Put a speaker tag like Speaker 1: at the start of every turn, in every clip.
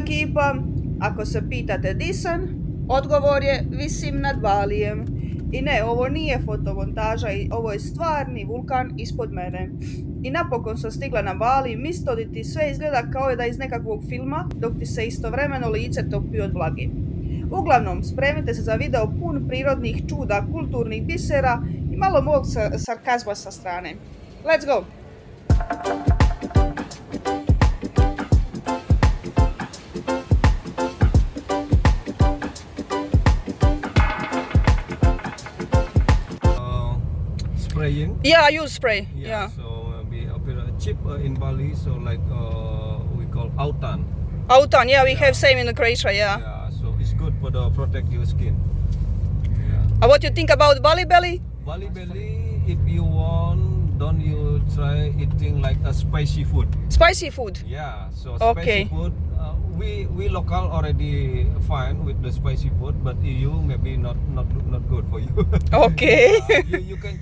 Speaker 1: ekipa, ako se pitate di sam, odgovor je visim nad Balijem. I ne, ovo nije fotomontaža, ovo je stvarni vulkan ispod mene. I napokon sam stigla na Bali, mjesto gdje ti sve izgleda kao da iz nekakvog filma, dok ti se istovremeno lice topi od vlage. Uglavnom, spremite se za video pun prirodnih čuda, kulturnih bisera i malo mog sarkazma sa strane. Let's go!
Speaker 2: Spraying?
Speaker 1: Yeah, I use spray. Yeah.
Speaker 2: So we a bit cheap in Bali, so like we call autan.
Speaker 1: Autan, yeah, we have same in Croatia, yeah.
Speaker 2: Yeah, so it's good for the protect your skin. Yeah.
Speaker 1: What you think about Bali belly?
Speaker 2: Bali belly, if you want, don't you try eating like a spicy food.
Speaker 1: Spicy food?
Speaker 2: Yeah, so
Speaker 1: Okay.
Speaker 2: spicy food. We local already fine with the spicy food, but EU maybe not good for you.
Speaker 1: Okay.
Speaker 2: You can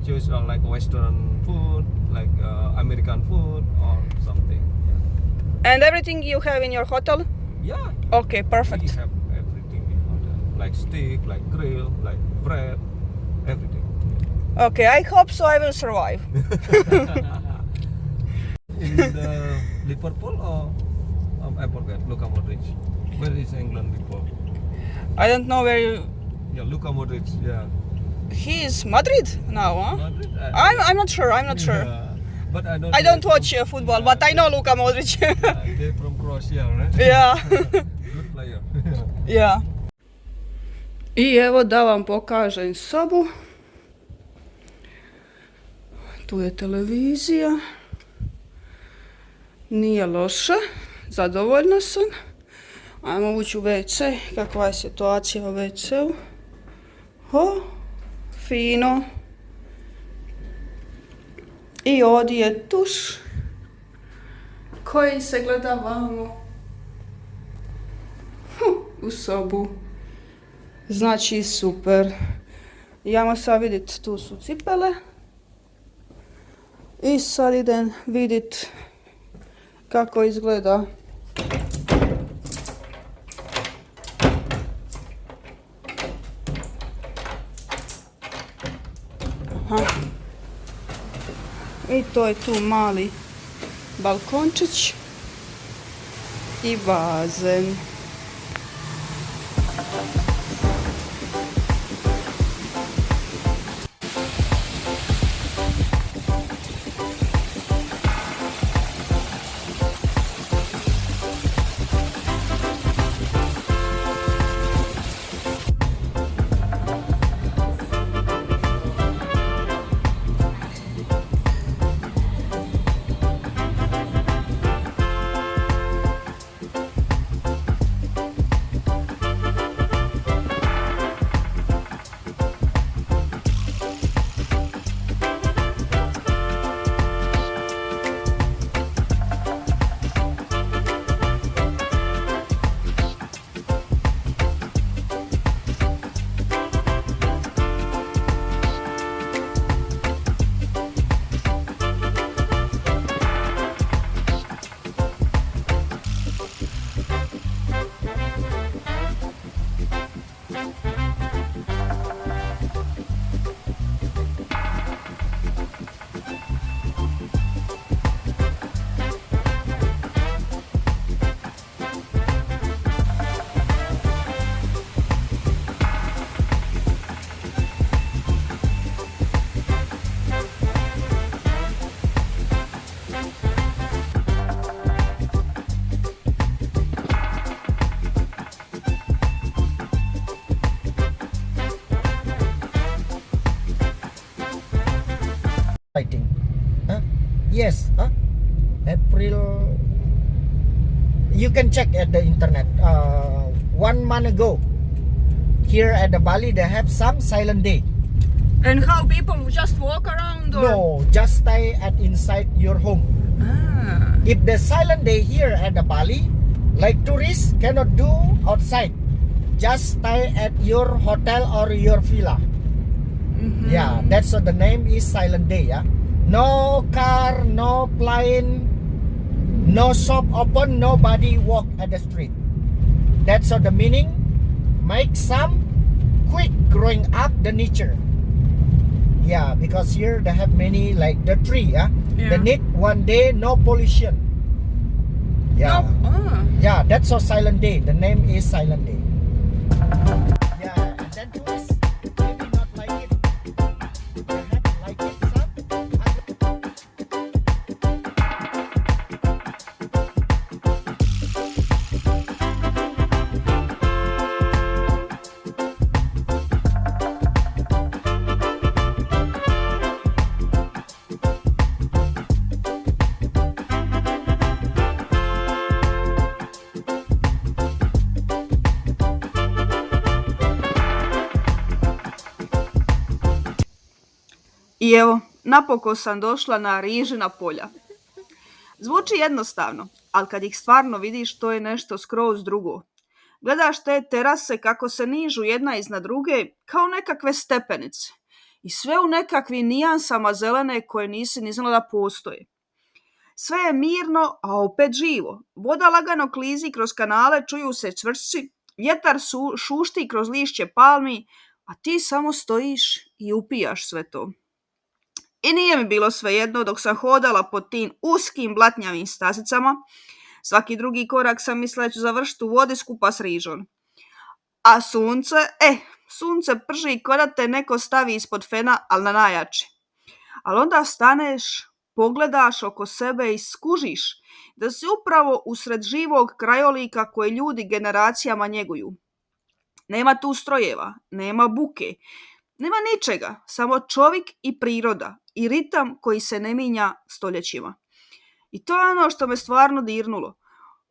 Speaker 2: choose like Western food, like American food or something. Yeah.
Speaker 1: And everything you have in your hotel?
Speaker 2: Yeah.
Speaker 1: Okay,
Speaker 2: We
Speaker 1: perfect.
Speaker 2: have everything in hotel, like steak, like grill, like bread, everything.
Speaker 1: Okay, I hope so I will survive.
Speaker 2: In the Liverpool or I forget, Luka Modric. Where is England before?
Speaker 1: I don't know where you...
Speaker 2: Yeah, Luka Modric. Yeah.
Speaker 1: He is Madrid now, huh?
Speaker 2: Madrid?
Speaker 1: I'm not sure.
Speaker 2: Yeah. But
Speaker 1: I don't watch football, but I know Luka Modric.
Speaker 2: They're from Croatia, right?
Speaker 1: Yeah.
Speaker 2: Good player.
Speaker 1: Yeah. I evo da vam pokažem sobu. Tu je televizija. Nije loše. Zadovoljna sam. Ajmo ući u WC. Kakva je situacija u WC-u? Fino. I ovdje je tuš koji se gleda vamo u sobu. Znači super. Idemo sad vidjeti, tu su cipele. I sad idem vidjeti kako izgleda. Aha. I to je tu mali balkončić i bazen.
Speaker 3: Yes, April. You can check at the internet. 1 month ago, here at the Bali, they have some silent day.
Speaker 1: And how people just walk around? Or?
Speaker 3: No, just stay at inside your home. If the silent day here at the Bali, like tourists cannot do outside, just stay at your hotel or your villa. Yeah, that's what the name is silent day. Yeah, no car, no plane, No shop open, nobody walk at the street. That's all the meaning. Make some quick growing up the nature. Yeah, because here they have many like the tree. Yeah. They need one day no pollution. Yeah.
Speaker 1: No.
Speaker 3: Yeah, that's a silent day. The name is silent day. Yeah, and then tourists maybe not like it. They have like it some.
Speaker 1: I evo, napokon sam došla na rižina polja. Zvuči jednostavno, ali kad ih stvarno vidiš, to je nešto skroz drugo. Gledaš te terase kako se nižu jedna iznad druge, kao nekakve stepenice. I sve u nekakvim nijansama zelene koje nisi ni znala da postoje. Sve je mirno, a opet živo. Voda lagano klizi kroz kanale, čuju se čvršci, vjetar šušti kroz lišće palmi, a ti samo stojiš i upijaš sve to. I nije mi bilo svejedno dok sam hodala po tim uskim blatnjavim stazicama. Svaki drugi korak sam mislila da ću završiti u vodi skupa s rižom. A sunce prži ko da te neko stavi ispod fena, ali na najjače. Ali onda staneš, pogledaš oko sebe i skužiš da si upravo usred živog krajolika koje ljudi generacijama njeguju. Nema tu strojeva, nema buke, nema ničega, samo čovjek i priroda i ritam koji se ne mijenja stoljećima. I to je ono što me stvarno dirnulo.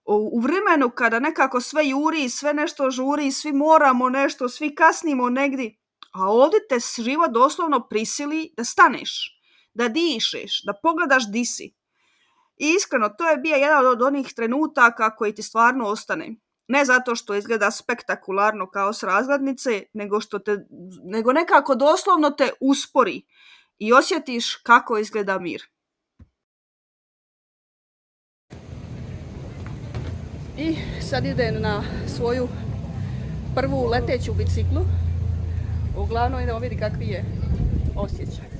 Speaker 1: U vremenu kada nekako sve juri, sve nešto žuri, svi moramo nešto, svi kasnimo negdje, a ovdje te život doslovno prisili da staneš, da dišeš, da pogledaš di si. I iskreno, to je bio jedan od onih trenutaka koji ti stvarno ostane. Ne zato što izgleda spektakularno kao s razglednice, nego nekako doslovno te uspori i osjetiš kako izgleda mir. I sad idem na svoju prvu leteću biciklu. Uglavnom idemo vidjeti kakvi je osjećaj.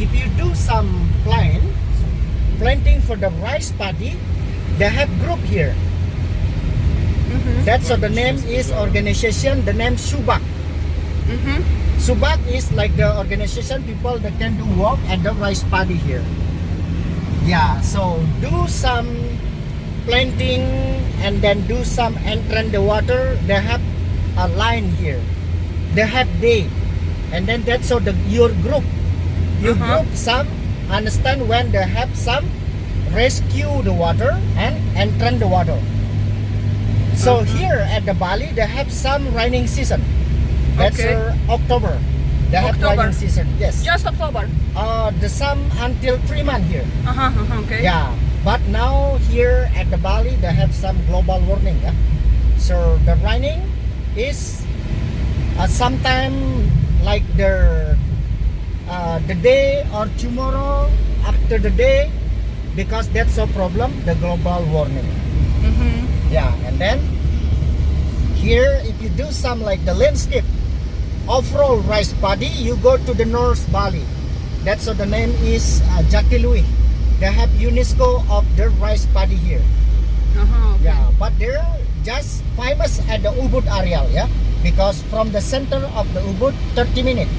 Speaker 3: If you do some planting for the rice paddy, they have group here. That's what the name is organization. The name Subak. Subak is like the organization people that can do work at the rice paddy here. Yeah, so do some planting and then do some entrance the water. They have a line here. They have day, and then that's all your group. You group some, understand when they have some rescue the water and entrance the water. So here at the Bali, they have some raining season. That's October. They have raining season. Yes.
Speaker 1: Just October.
Speaker 3: The some until 3 months here.
Speaker 1: Okay.
Speaker 3: Yeah. But now here at the Bali, they have some global warming. Yeah? So the raining is sometime like the day or tomorrow after the day because that's a problem, the global warming. Yeah, and then here if you do some like the landscape off-road rice paddy, you go to the North Bali. That's what the name is Jatilui. They have UNESCO of the rice paddy here.
Speaker 1: Okay.
Speaker 3: Yeah, but they're just famous at the Ubud area, yeah, because from the center of the Ubud 30 minutes.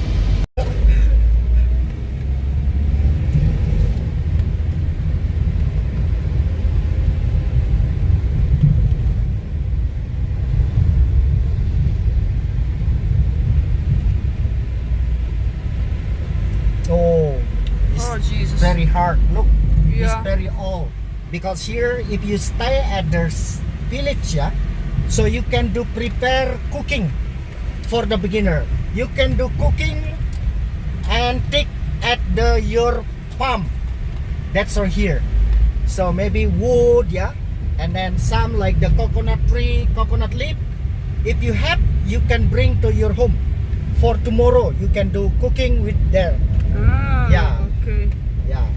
Speaker 3: Oh, it's
Speaker 1: Oh, Jesus.
Speaker 3: very hard. Look,
Speaker 1: Yeah.
Speaker 3: it's very old. Because here, if you stay at the village, yeah, so you can do prepare cooking for the beginner. You can do cooking and take at the your farm. That's all here. So maybe wood, yeah, and then some like the coconut tree, coconut leaf. If you have, you can bring to your home. For tomorrow, you can do cooking with there. Yeah.
Speaker 1: Okay.
Speaker 3: Yeah.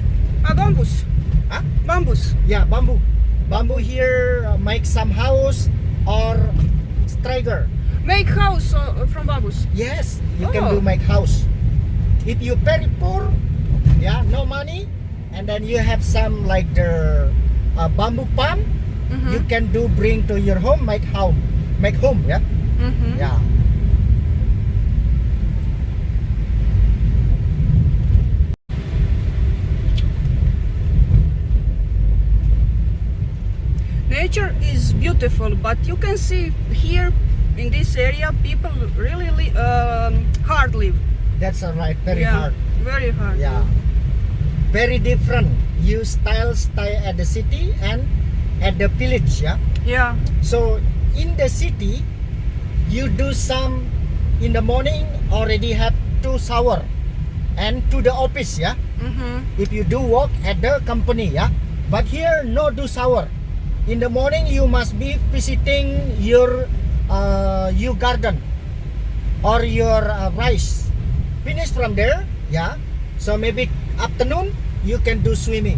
Speaker 1: Bambus.
Speaker 3: Huh?
Speaker 1: Bambus.
Speaker 3: Yeah, bamboo. Bamboo here make some house or striker.
Speaker 1: Make house from bambus.
Speaker 3: Yes, you can
Speaker 1: Oh.
Speaker 3: do make house. If you very poor, yeah, no money, and then you have some like the bamboo palm, you can do bring to your home, make home, yeah, yeah.
Speaker 1: Nature is beautiful, but you can see here in this area people really hard live.
Speaker 3: That's all right, very
Speaker 1: Yeah,
Speaker 3: hard.
Speaker 1: Very hard.
Speaker 3: Yeah, very different. You stay at the city and at the village, yeah.
Speaker 1: Yeah.
Speaker 3: So in the city, you do some in the morning already have to shower and to the office, yeah. If you do work at the company, yeah. But here no do shower. In the morning you must be visiting your garden or your rice. Finish from there, yeah. So maybe afternoon you can do swimming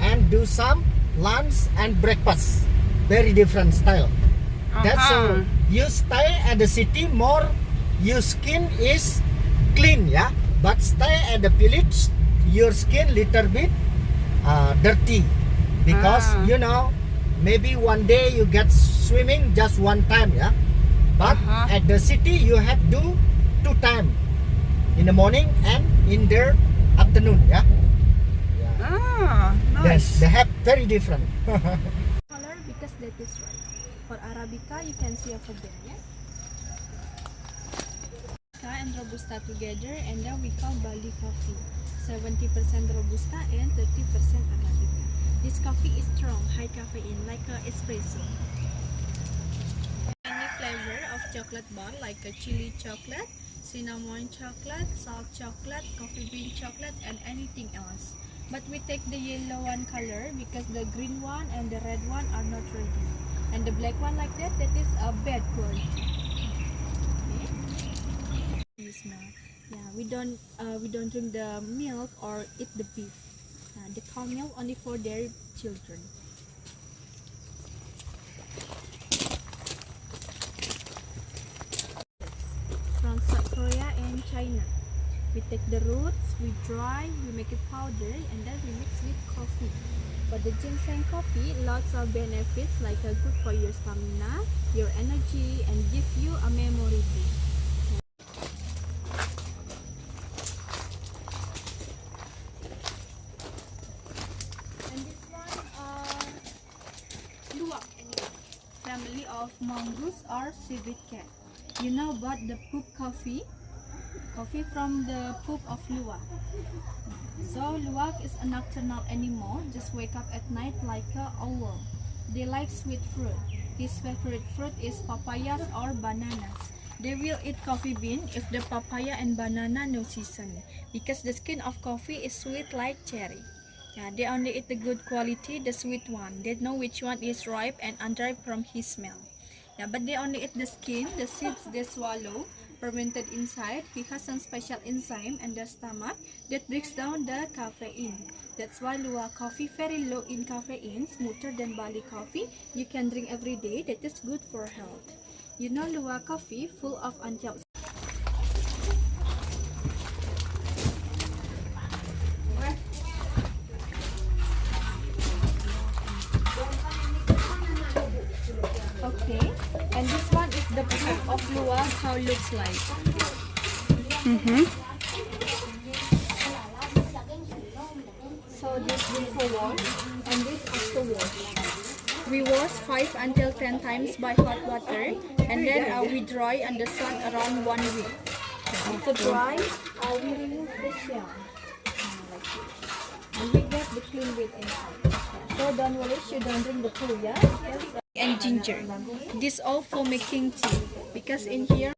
Speaker 3: and do some lunch and breakfast. Very different style. That's all. You stay at the city more, your skin is clean, yeah. But stay at the village, your skin little bit dirty because you know maybe one day you get swimming just one time, yeah. But at the city you have do 2 times in the morning and in the afternoon, yeah.
Speaker 1: Nice.
Speaker 3: They have very different.
Speaker 4: Color because that is right. For Arabica, you can see over there, yeah? Arabica and Robusta together, and then we call Bali coffee. 70% Robusta and 30% Arabica. This coffee is strong, high caffeine, like a espresso. Any flavor of chocolate bar, like a chili chocolate, cinnamon chocolate, salt chocolate, coffee bean chocolate, and anything else. But we take the yellow one color because the green one and the red one are not ready. And the black one like that is a bad quality. Okay. Yeah, we don't drink the milk or eat the beef. The cow milk only for their children. From South Korea and China. We take the roots, we dry, we make it powder, and then we mix with coffee. For the ginseng coffee, lots of benefits like good for your stamina, your energy, and give you a memory boost. And this one luwak, family of mongoose or civet cat. You know about the poop coffee? Coffee from the poop of luwak. So luwak is a nocturnal animal, just wake up at night like a owl. They like sweet fruit. His favorite fruit is papayas or bananas. They will eat coffee bean if the papaya and banana no season, because the skin of coffee is sweet like cherry. Yeah, they only eat the good quality, the sweet one. They know which one is ripe and unripe from his smell. Yeah, but they only eat the skin, the seeds they swallow. fermented inside. He has some special enzyme in the stomach that breaks down the caffeine. That's why Luwak coffee very low in caffeine, smoother than Bali coffee. You can drink every day. That is good for health. You know Luwak coffee full of antioxidants. Okay, and this one is the proof of Luwak, how it looks like. So this before wash and this after wash. We wash 5 until 10 times by hot water, and then we dry on the sun around 1 week. After dry, we remove the shell like this, and we get the clean bit inside. So don't worry, you don't drink the polja and ginger. This all for making tea, because in here.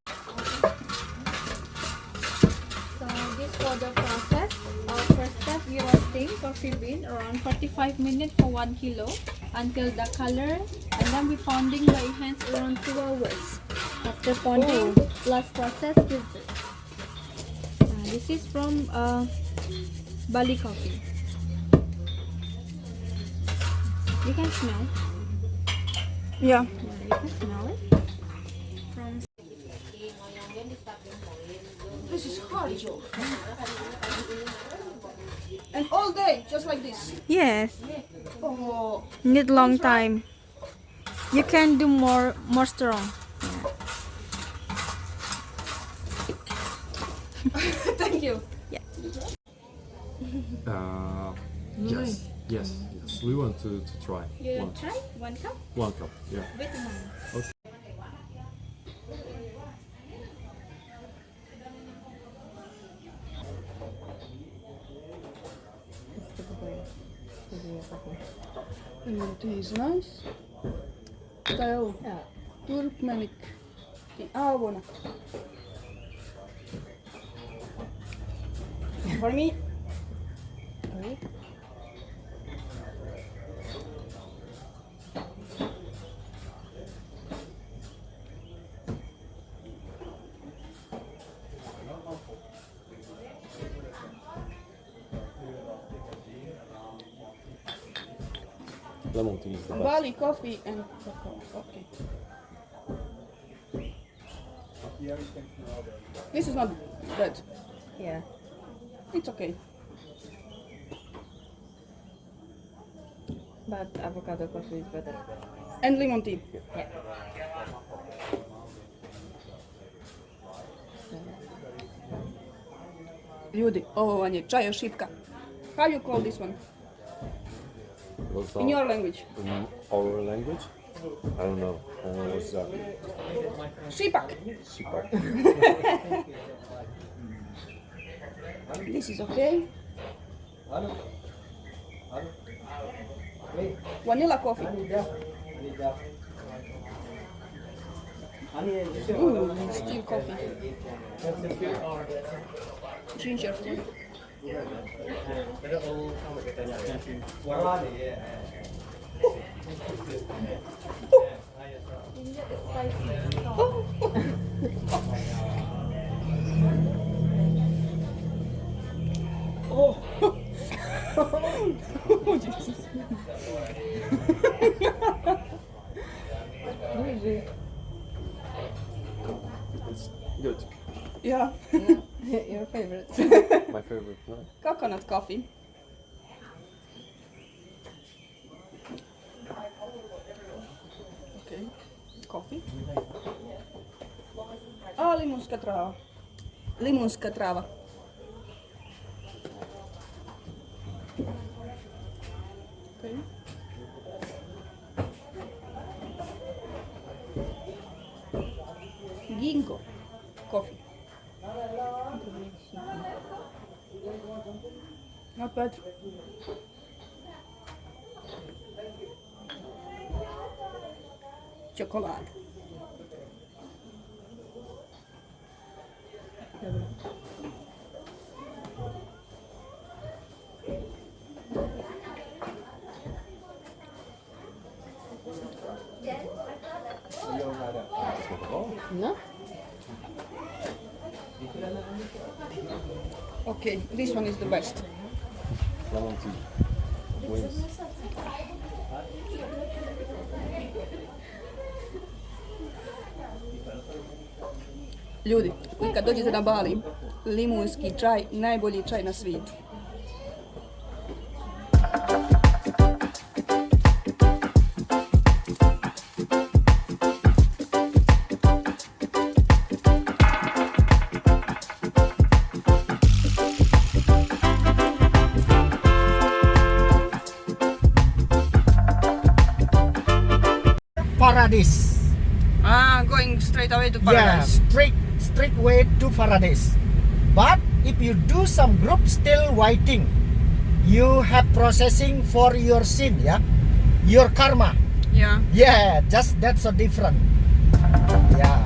Speaker 4: So this for the process. First step, we roasting coffee bean around 45 minutes for 1 kilo until the color, and then we pounding by hands around 2 hours. After pounding, last process filter. This is from Bali coffee. You can smell.
Speaker 1: Yeah.
Speaker 4: You can smell it. From
Speaker 1: This is hard, Joe. And all day, just like this.
Speaker 4: yes,
Speaker 1: Oh,
Speaker 4: need long time. You can do more strong.
Speaker 1: thank you.
Speaker 2: Yes, yes, yes. We want to try.
Speaker 4: You
Speaker 2: One,
Speaker 4: try 1 cup
Speaker 2: 1 cup. Yeah.
Speaker 4: with mom.
Speaker 2: Okay.
Speaker 1: Tea is nice. Šta je ovo? Turkmenik i aviona. For me.
Speaker 2: Lemon tea is the best.
Speaker 1: Bali coffee and cocoa. Okay. This is not bad.
Speaker 5: Yeah.
Speaker 1: It's okay.
Speaker 5: But avocado coffee is better.
Speaker 1: And lemon tea.
Speaker 5: Yeah.
Speaker 1: Ljudi, ovo vam je čajo šipka. How you call this one?
Speaker 2: What's
Speaker 1: In your language.
Speaker 2: in our language? I don't know. What's that?
Speaker 1: Šipak.
Speaker 2: Sipak.
Speaker 1: This is okay. Vanilla coffee. Still coffee. Ginger. Oh. Oh, Jesus.
Speaker 2: It's good.
Speaker 1: Yeah.
Speaker 5: Your favorite.
Speaker 2: My favorite. No?
Speaker 1: Coconut coffee. Okay. Coffee. Limunska trava. Limunska trava. Okay. Ginkgo coffee. Not bad. Chocolate.
Speaker 5: No?
Speaker 1: Okay, this one is the best. Ljudi, i kad dođete na Bali, limunski čaj, najbolji čaj na svijetu.
Speaker 3: Paradise.
Speaker 1: Going straight away to
Speaker 3: Yeah,
Speaker 1: paradise.
Speaker 3: straight way to paradise. But if you do some group still waiting, you have processing for your sin, yeah, your karma.
Speaker 1: Yeah.
Speaker 3: Yeah, just that's so different. Yeah.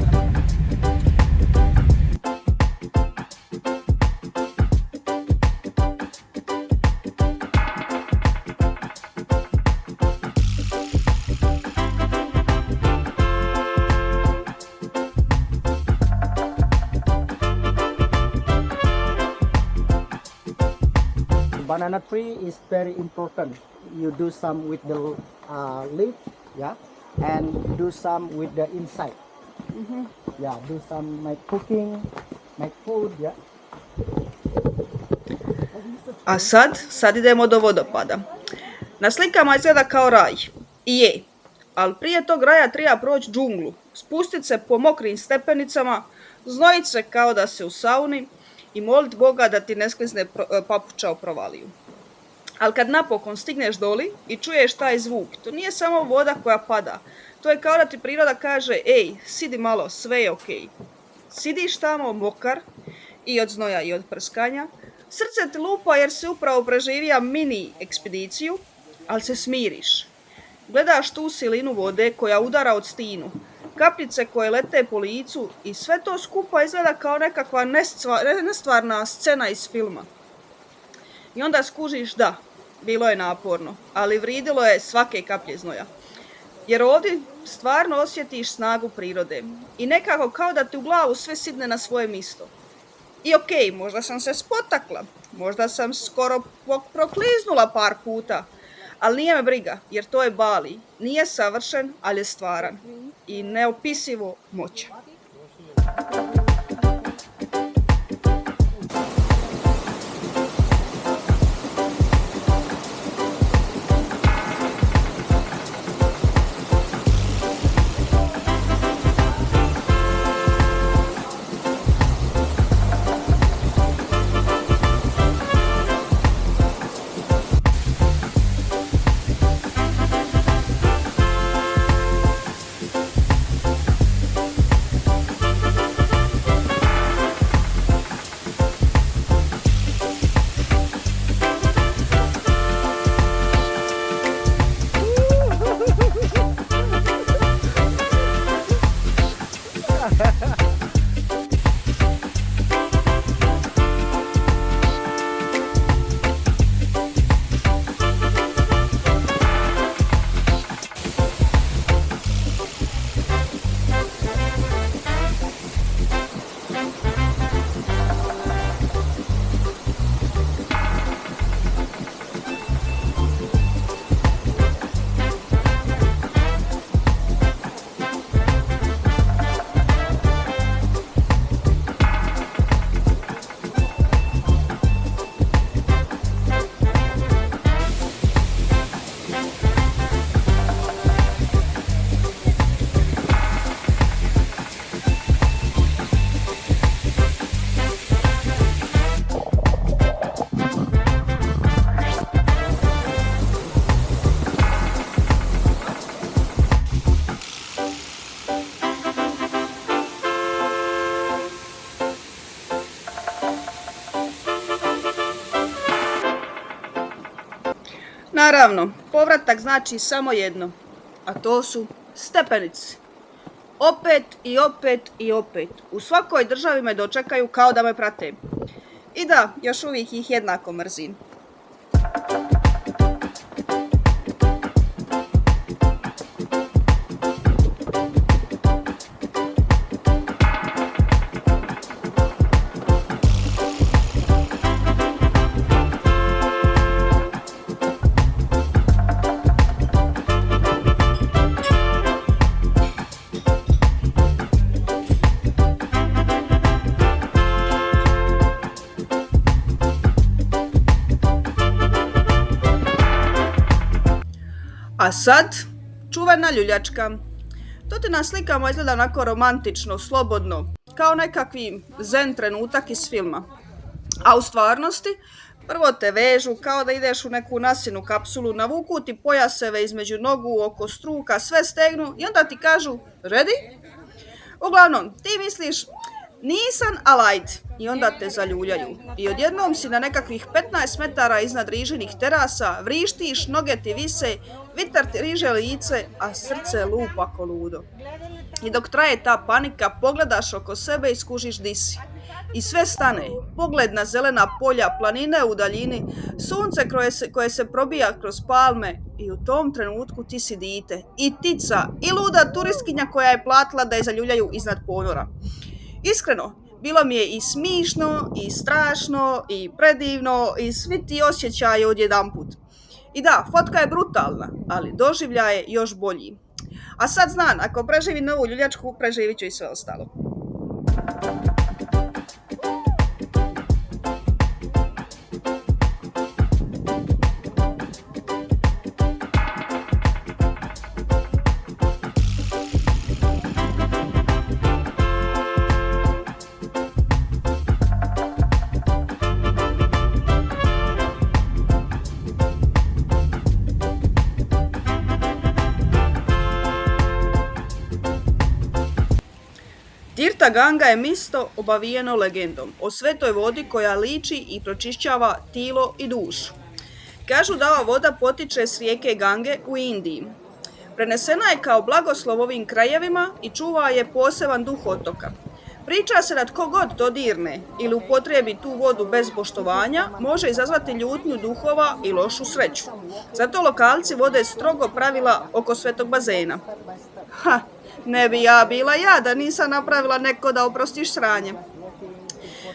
Speaker 3: Banana tree is very important. You do some with the leaf, yeah, and do some with the inside. Yeah, do some make cooking, make food, yeah.
Speaker 1: A sad idemo do vodopada. Na slikama izgleda kao raj. I je. Ali prije tog raja treba proći džunglu, spustit se po mokrim stepenicama, znojit se kao da se u sauni i molit Boga da ti ne sklizne papuča u provaliju. Ali kad napokon stigneš doli i čuješ taj zvuk, to nije samo voda koja pada. To je kao da ti priroda kaže, ej, sidi malo, sve je okej. Sidiš tamo mokar i od znoja i od prskanja. Srce ti lupa jer si upravo preživio mini ekspediciju, ali se smiriš. Gledaš tu silinu vode koja udara od stinu, kapljice koje lete po licu i sve to skupa izgleda kao nekakva nestvarna scena iz filma. I onda skužiš da, bilo je naporno, ali vridilo je svake kaplje znoja. Jer ovdje stvarno osjetiš snagu prirode i nekako kao da ti u glavu sve sidne na svoje mjesto. I okej, možda sam se spotakla, možda sam skoro prokliznula par puta, ali nije me briga, jer to je Bali. Nije savršen, ali je stvaran i neopisivo moćan. Naravno, povratak znači samo jedno, a to su stepenice. Opet i opet i opet. U svakoj državi me dočekaju kao da me prate. I da, još uvijek ih jednako mrzim. A sad, čuvena ljuljačka. To ti na slikama izgleda onako romantično, slobodno, kao nekakvi zen trenutak iz filma. A u stvarnosti, prvo te vežu kao da ideš u neku nasjenu kapsulu, navuku ti pojaseve između nogu, oko struka, sve stegnu i onda ti kažu ready? Uglavnom, ti misliš nisam, ali ajde. I onda te zaljuljaju. I odjednom si na nekakvih 15 metara iznad rižinih terasa, vrištiš, noge ti vise, vitar ti riže lice, a srce lupa ko ludo. I dok traje ta panika, pogledaš oko sebe i skužiš di si. I sve stane, pogled na zelena polja, planine u daljini, sunce koje se probija kroz palme i u tom trenutku ti si dite, i tica, i luda turistkinja koja je platila da je zaljuljaju iznad ponora. Iskreno, bilo mi je i smišno, i strašno, i predivno, i svi ti osjećaji odjedanput. I da, fotka je brutalna, ali doživljaj je još bolji. A sad znam, ako preživim novu ljuljačku, preživit ću i sve ostalo. Tirta Ganga je mjesto obavijeno legendom o svetoj vodi koja liči i pročišćava tilo i dušu. Kažu da ova voda potiče s rijeke Gange u Indiji. Prenesena je kao blagoslov ovim krajevima i čuva je poseban duh otoka. Priča se da tko god dodirne ili upotrijebi tu vodu bez poštovanja može izazvati ljutnju duhova i lošu sreću. Zato lokalci vode strogo pravila oko svetog bazena. Ne bi ja bila ja da nisam napravila neko da oprostiš sranje.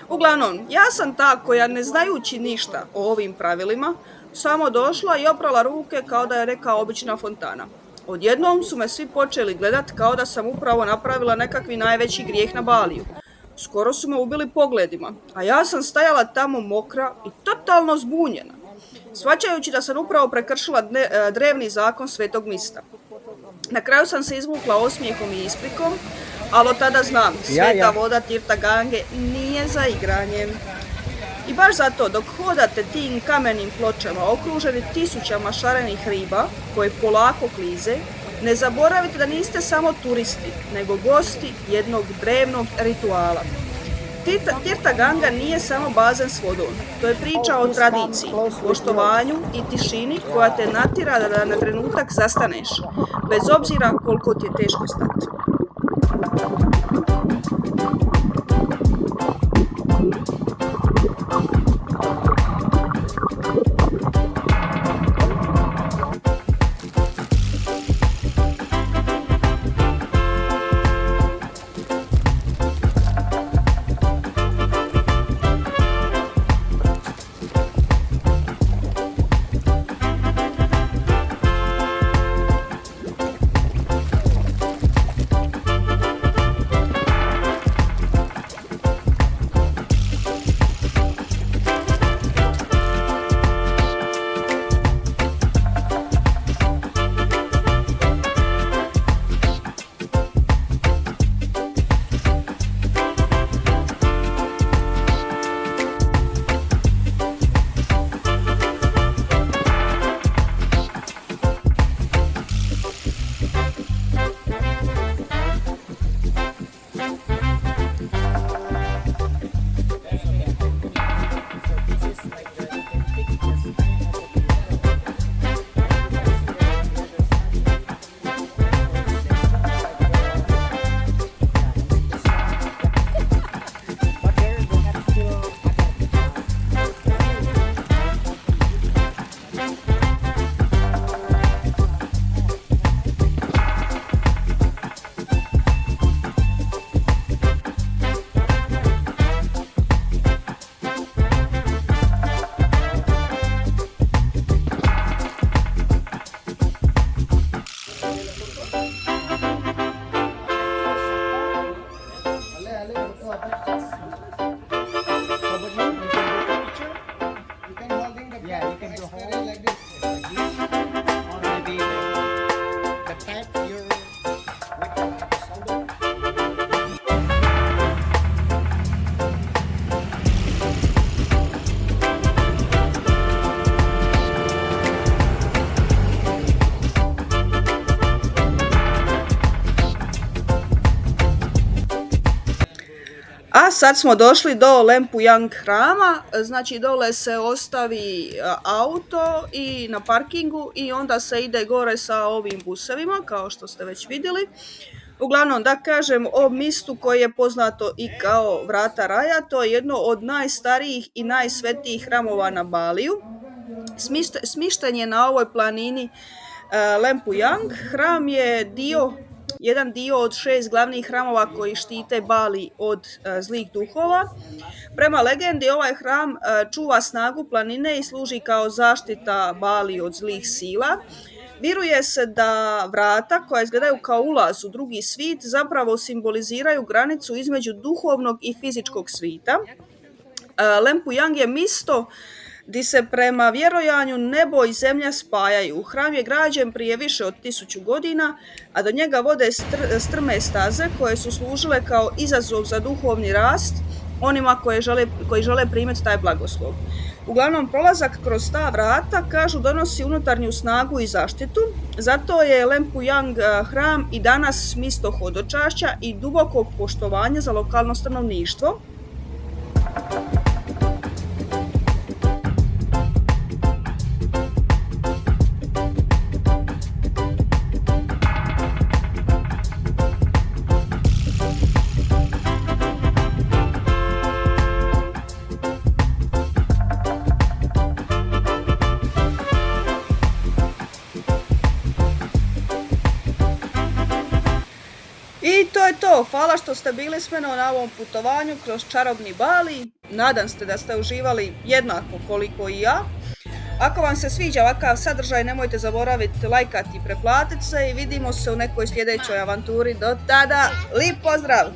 Speaker 1: Uglavnom, ja sam ta koja ne znajući ništa o ovim pravilima, samo došla i oprala ruke kao da je neka obična fontana. Odjednom su me svi počeli gledat kao da sam upravo napravila nekakvi najveći grijeh na Baliju. Skoro su me ubili pogledima, a ja sam stajala tamo mokra i totalno zbunjena, shvaćajući da sam upravo prekršila drevni zakon svetog mista. Na kraju sam se izvukla osmijehom i isprikom, ali od tada znam, sveta voda Tirta Gange nije za igranje. I baš zato, dok hodate tim kamenim pločama okruženi tisućama šarenih riba koje polako klize, ne zaboravite da niste samo turisti, nego gosti jednog drevnog rituala. Tirta Ganga nije samo bazen s vodom, to je priča o tradiciji, poštovanju i tišini koja te natjera da na trenutak zastaneš, bez obzira koliko ti je teško stati.
Speaker 3: Yeah, you can do whole like this, or maybe
Speaker 1: sad smo došli do Lempuyang hrama, znači dole se ostavi auto i na parkingu i onda se ide gore sa ovim busevima, kao što ste već vidjeli. Uglavnom, da kažem o mjestu koje je poznato i kao Vrata Raja, to je jedno od najstarijih i najsvetijih hramova na Baliju. Smišten je na ovoj planini Lempuyang. Hram je jedan dio od 6 glavnih hramova koji štite Bali od zlih duhova. Prema legendi ovaj hram čuva snagu planine i služi kao zaštita Bali od zlih sila. Vjeruje se da vrata koja izgledaju kao ulaz u drugi svit zapravo simboliziraju granicu između duhovnog i fizičkog svita. Lempuyang je mjesto gdje se prema vjerojanju nebo i zemlja spajaju. Hram je građen prije više od 1000 godina, a do njega vode strme staze koje su služile kao izazov za duhovni rast onima koji žele primiti taj blagoslov. Uglavnom, prolazak kroz ta vrata, kažu, donosi unutarnju snagu i zaštitu, zato je Lempuyang hram i danas mjesto hodočašća i dubokog poštovanja za lokalno stanovništvo. I to je to. Hvala što ste bili s menom na ovom putovanju kroz Čarobni Bali. Nadam se da ste uživali jednako koliko i ja. Ako vam se sviđa ovakav sadržaj, nemojte zaboraviti lajkati i preplatiti se i vidimo se u nekoj sljedećoj avanturi. Do tada, lijep pozdrav!